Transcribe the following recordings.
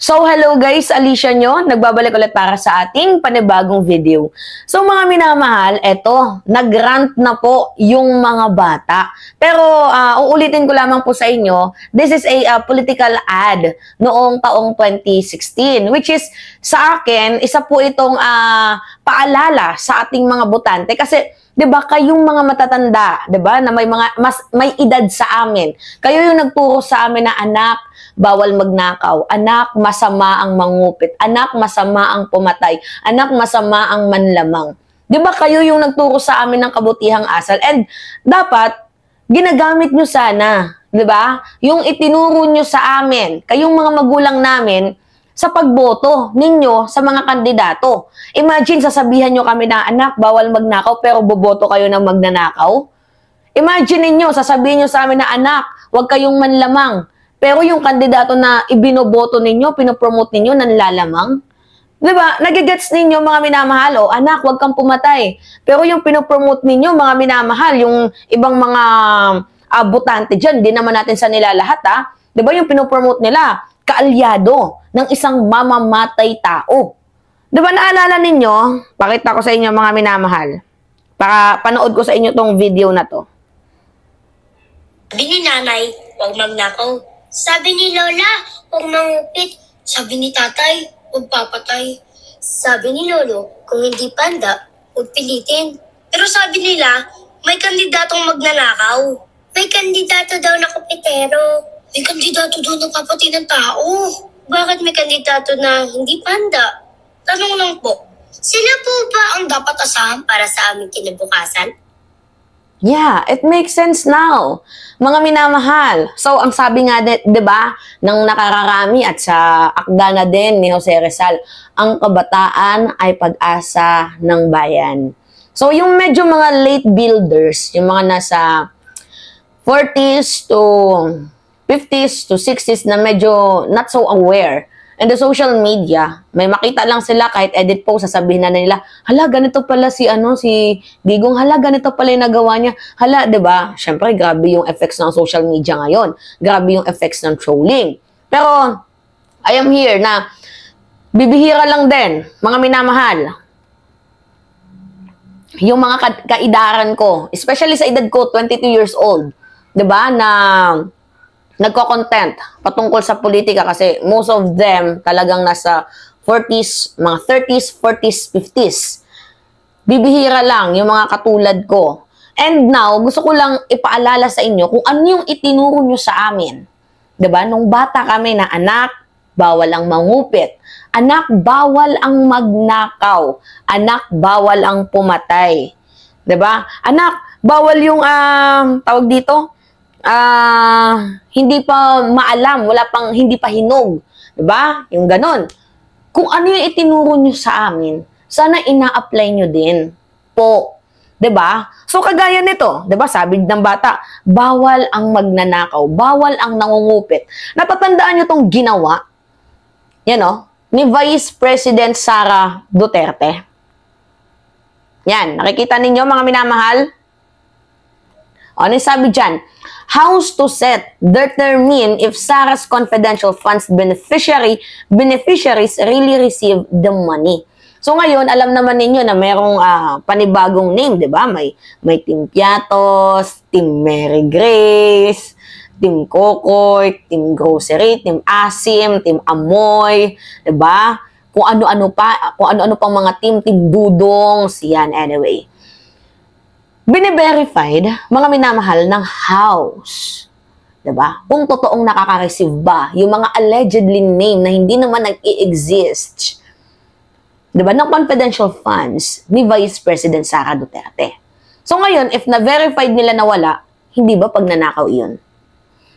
So, hello guys, Alicia nyo, nagbabalik ulit para sa ating panibagong video. So, mga minamahal, eto, nag-rant na po yung mga bata. Pero, uulitin ko lamang po sa inyo, this is a political ad noong taong 2016, which is, sa akin, isa po itong paalala sa ating mga botante. Kasi, 'di ba, kayong mga matatanda, 'di ba, na may edad sa amin. Kayo yung nagturo sa amin na anak, bawal magnakaw. Anak, masama ang mangupit. Anak, masama ang pumatay. Anak, masama ang manlamang. 'Di ba, kayo yung nagturo sa amin ng kabutihang asal. And dapat ginagamit nyo sana, 'di ba? Yung itinuro nyo sa amin, kayong mga magulang namin, sa pagboto ninyo sa mga kandidato. Imagine, sasabihan nyo kami na, anak, bawal magnakaw, pero boboto kayo ng magnanakaw. Imagine ninyo, sasabihin nyo sa amin na, anak, huwag kayong manlamang, pero yung kandidato na ibinoboto ninyo, pinopromote ninyo, nanlalamang. Diba? Nagigets ninyo, mga minamahal, o, anak, huwag kang pumatay. Pero yung pinopromote ninyo, mga minamahal, yung ibang mga botante dyan, di naman natin sa nila lahat, ha? Diba yung pinopromote nila? Kaalyado ng isang mamamatay tao. Diba, naalala ninyo? Pakita ko sa inyo, mga minamahal. Para panood ko sa inyo tong video na to. Sabi ni nanay, huwag magnakaw. Sabi ni lola, huwag mangupit. Sabi ni tatay, huwag papatay. Sabi ni lolo, kung hindi panda, huwag pilitin. Pero sabi nila, may kandidatong magnanakaw. May kandidato daw na kupitero. May kandidato daw na papatay ng tao. Bakit may kandidato na hindi panda? Tanong lang po, sila po ba ang dapat asahan para sa aming kinabukasan? Yeah, it makes sense now. Mga minamahal. So, ang sabi nga, diba, ng nakararami at sa akda na din ni Jose Rizal, ang kabataan ay pag-asa ng bayan. So, yung medyo mga late builders, yung mga nasa 40s to 50s to 60s na medyo not so aware. And the social media, may makita lang sila kahit edit post, sasabihin na nila, hala, ganito pala si Digong, hala, ganito pala yung nagawa niya. Hala, 'di ba? Syempre, grabe yung effects ng social media ngayon. Grabe yung effects ng trolling. Pero, I am here na bibihira lang din, mga minamahal. Yung mga kaidaran ko, especially sa edad ko, 22 years old, 'di ba, na nagko-content patungkol sa politika kasi most of them talagang nasa 40s, mga 30s, 40s, 50s. Bibihira lang yung mga katulad ko. And now, gusto ko lang ipaalala sa inyo kung ano yung itinuro nyo sa amin. 'Di ba? Nung bata kami na anak, bawal ang mangupit. Anak, bawal ang magnakaw. Anak, bawal ang pumatay. 'Di ba? Anak, bawal yung tawag dito, hindi pa maalam, hindi pa hinog. Diba? Yung ganon. Kung ano yung itinuro nyo sa amin, sana ina-apply nyo din po. Diba? So, kagaya nito, diba, sabi ng bata, bawal ang magnanakaw, bawal ang nangungupit. Natatandaan nyo tong ginawa, yan o, ni Vice President Sara Duterte. Yan, nakikita ninyo, mga minamahal? Ano yung sabi dyan? House to set determine if Sara's confidential funds beneficiaries really receive the money. So ngayon, alam naman ninyo na merong panibagong name, di ba? May Team Piatos, Team Mary Grace, Team Kokoy, Team Grocery, Team Asim, Team Amoy, di ba? Kung ano-ano pang mga team Dudong, siyan, anyway. Bine-verified, mga minamahal, ng House. Diba? Kung totoong nakaka-receive ba yung mga allegedly name na hindi naman nag-i-exist, diba, ng confidential funds ni Vice President Sara Duterte. So ngayon, if na-verified nila na wala, hindi ba pagnanakaw iyon?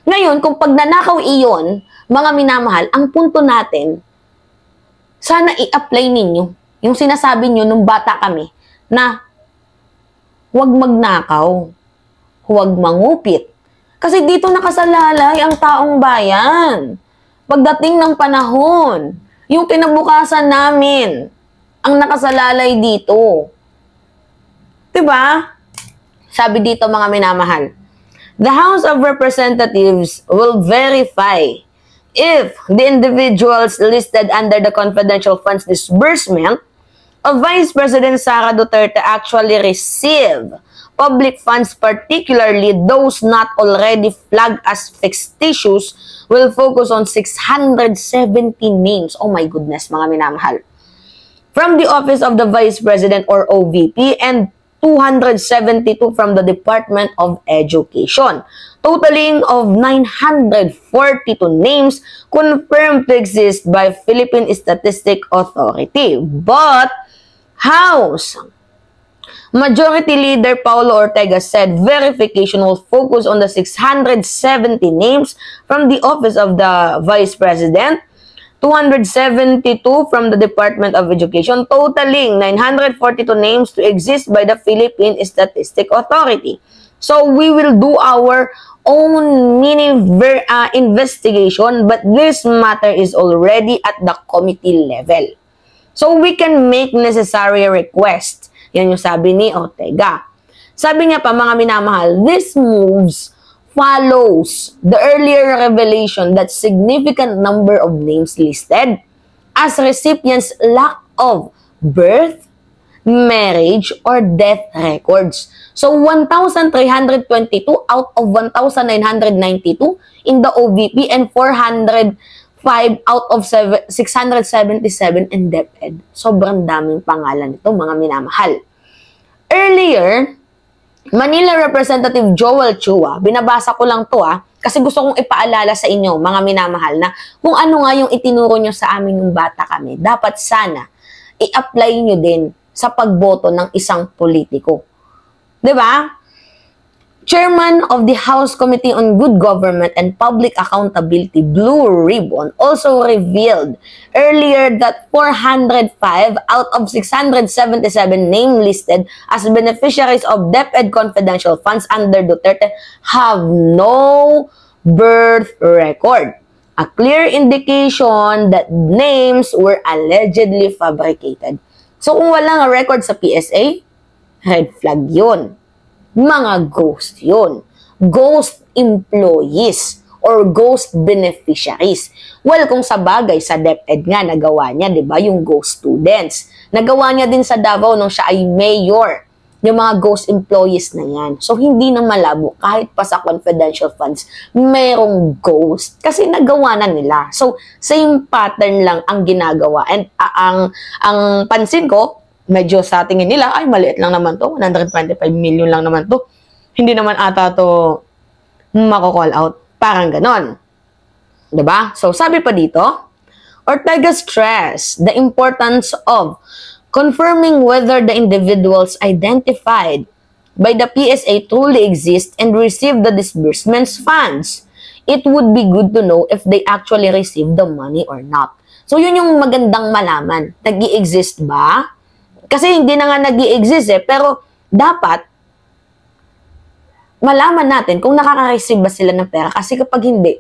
Ngayon, kung pagnanakaw iyon, mga minamahal, ang punto natin, sana i-apply ninyo yung sinasabi nyo nung bata kami na huwag magnakaw, huwag mangupit. Kasi dito nakasalalay ang taong bayan. Pagdating ng panahon, yung kinabukasan namin, ang nakasalalay dito. Diba? Sabi dito, mga minamahal, the House of Representatives will verify if the individuals listed under the confidential funds disbursement of Vice President Sara Duterte actually receive public funds, particularly those not already flagged as fictitious, will focus on 670 names. Oh my goodness, mga minamahal. From the Office of the Vice President or OVP and 272 from the Department of Education. Totaling of 942 names confirmed to exist by Philippine Statistics Authority. But House Majority Leader Paulo Ortega said verification will focus on the 670 names from the Office of the Vice President, 272 from the Department of Education, totaling 942 names to exist by the Philippine Statistics Authority. So we will do our own mini investigation, but this matter is already at the committee level. So we can make necessary requests. Yan yung sabi ni Ortega. Sabi niya pa, mga minamahal, this moves follows the earlier revelation that significant number of names listed as recipients lack of birth, marriage, or death records. So, 1,322 out of 1,992 in the OVP and 405 out of 677 in DepEd. Sobrang daming pangalan nito, mga minamahal. Earlier, Manila Representative Joel Chua, binabasa ko lang to kasi gusto kong ipaalala sa inyo, mga minamahal, na kung ano nga yung itinuro nyo sa amin yung bata kami, dapat sana i-apply nyo din sa pagboto ng isang politiko. 'Di ba? Chairman of the House Committee on Good Government and Public Accountability, Blue Ribbon, also revealed earlier that 405 out of 677 names listed as beneficiaries of DepEd confidential funds under Duterte have no birth record. A clear indication that names were allegedly fabricated. So kung walang record sa PSA, red flag yun. Mga ghost yun. Ghost employees or ghost beneficiaries. Well, kung sa bagay, sa DepEd nga, nagawa niya, di ba, yung ghost students. Nagawa niya din sa Davao nung siya ay mayor. Yung mga ghost employees na yan. So, hindi na malabo. Kahit pa sa confidential funds, merong ghost. Kasi nagawa na nila. So, same pattern lang ang ginagawa. And ang pansin ko, medyo sa tingin nila, ay maliit lang naman to, 125 million lang naman to. Hindi naman ata to mako-call out. Parang ganon. Diba? So, sabi pa dito, Ortega stressed the importance of confirming whether the individuals identified by the PSA truly exist and receive the disbursements funds. It would be good to know if they actually receive the money or not. So, yun yung magandang malaman. Nag-i-exist ba? Kasi hindi na nga nag-i-exist pero dapat malaman natin kung nakaka-receive ba sila ng pera. Kasi kapag hindi,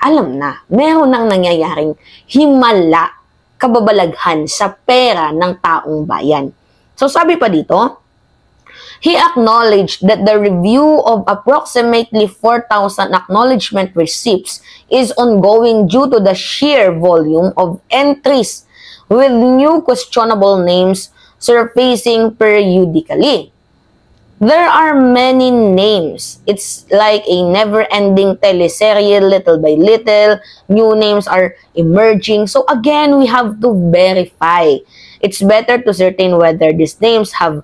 alam na, meron nang nangyayaring himala, kababalaghan sa pera ng taong bayan. So sabi pa dito, he acknowledged that the review of approximately 4,000 acknowledgement receipts is ongoing due to the sheer volume of entries with new questionable names surfacing periodically. There are many names. It's like a never-ending teleserye, little by little. New names are emerging. So again, we have to verify. It's better to certain whether these names have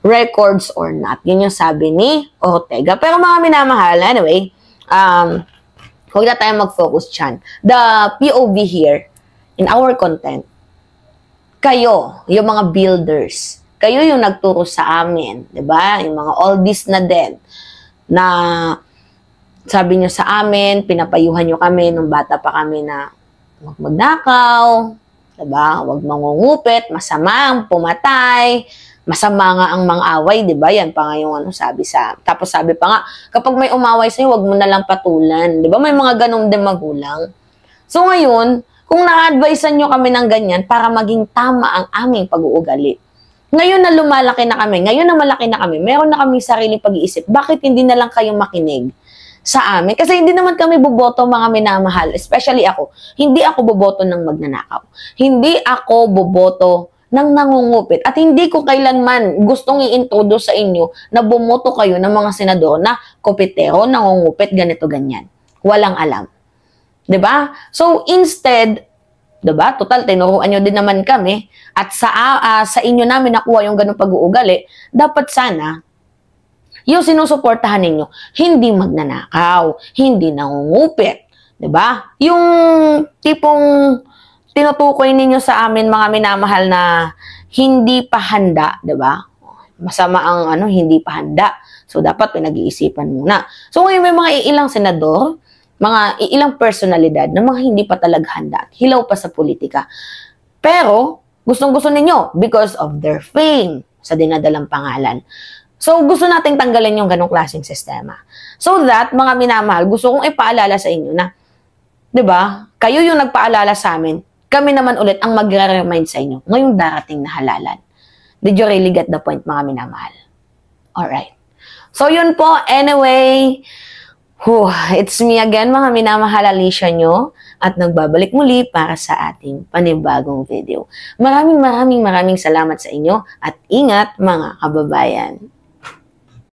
records or not. Yun yung sabi ni Ortega. Pero mga minamahal, anyway, huwag na tayo mag-focus dyan. The POV here, in our content, kayo, yung mga builders, kayo yung nagturo sa amin, di ba? Yung mga oldies na din, na sabi nyo sa amin, pinapayuhan nyo kami nung bata pa kami na huwag magnakaw, di ba? Huwag mangungupit, masama ang pumatay, masama nga ang mga away, di ba? Yan pa nga yung sabi sa, tapos sabi pa nga, kapag may umaway sa'yo, huwag mo na lang patulan, di ba? May mga ganong din magulang. So ngayon, kung na-advisean nyo kami ng ganyan para maging tama ang aming pag-uugali. Ngayon na lumalaki na kami, ngayon na malaki na kami, meron na kaming sariling pag-iisip, bakit hindi na lang kayo makinig sa amin. Kasi hindi naman kami boboto, mga minamahal, especially ako. Hindi ako boboto ng magnanakaw. Hindi ako boboto ng nangungupit. At hindi ko kailanman gustong i-introduce sa inyo na bumoto kayo ng mga senador na kopitero, nangungupit, ganito, ganyan. Walang alam. 'Di ba? So, instead, 'di ba? Total, tinuruan nyo din naman kami at sa inyo namin nakuha yung ganung pag-uugali, dapat sana yung sinusuportahan ninyo, hindi magnanakaw, hindi nangungupit, 'di ba? Yung tipong tinutukoy ninyo sa amin, mga minamahal, na hindi pa handa, 'di ba? Masama ang hindi pa handa. So dapat pinag-iisipan muna. So ngayon may mga ilang senador, mga ilang personalidad na mga hindi pa talaga handa, hilaw pa sa politika. Pero gustong-gusto ninyo because of their fame sa dinadalang pangalan. So, gusto nating tanggalin yung ganong klaseng sistema. So that, mga minamahal, gusto kong ipaalala sa inyo na, 'di ba? Kayo yung nagpaalala sa amin, kami naman ulit ang magre-remind sa inyo ngayong darating na halalan. Did you really get the point, mga minamahal? Alright. So, yun po. Anyway, it's me again, mga minamahal, Alicia nyo, at nagbabalik muli para sa ating panibagong video. Maraming salamat sa inyo at ingat, mga kababayan.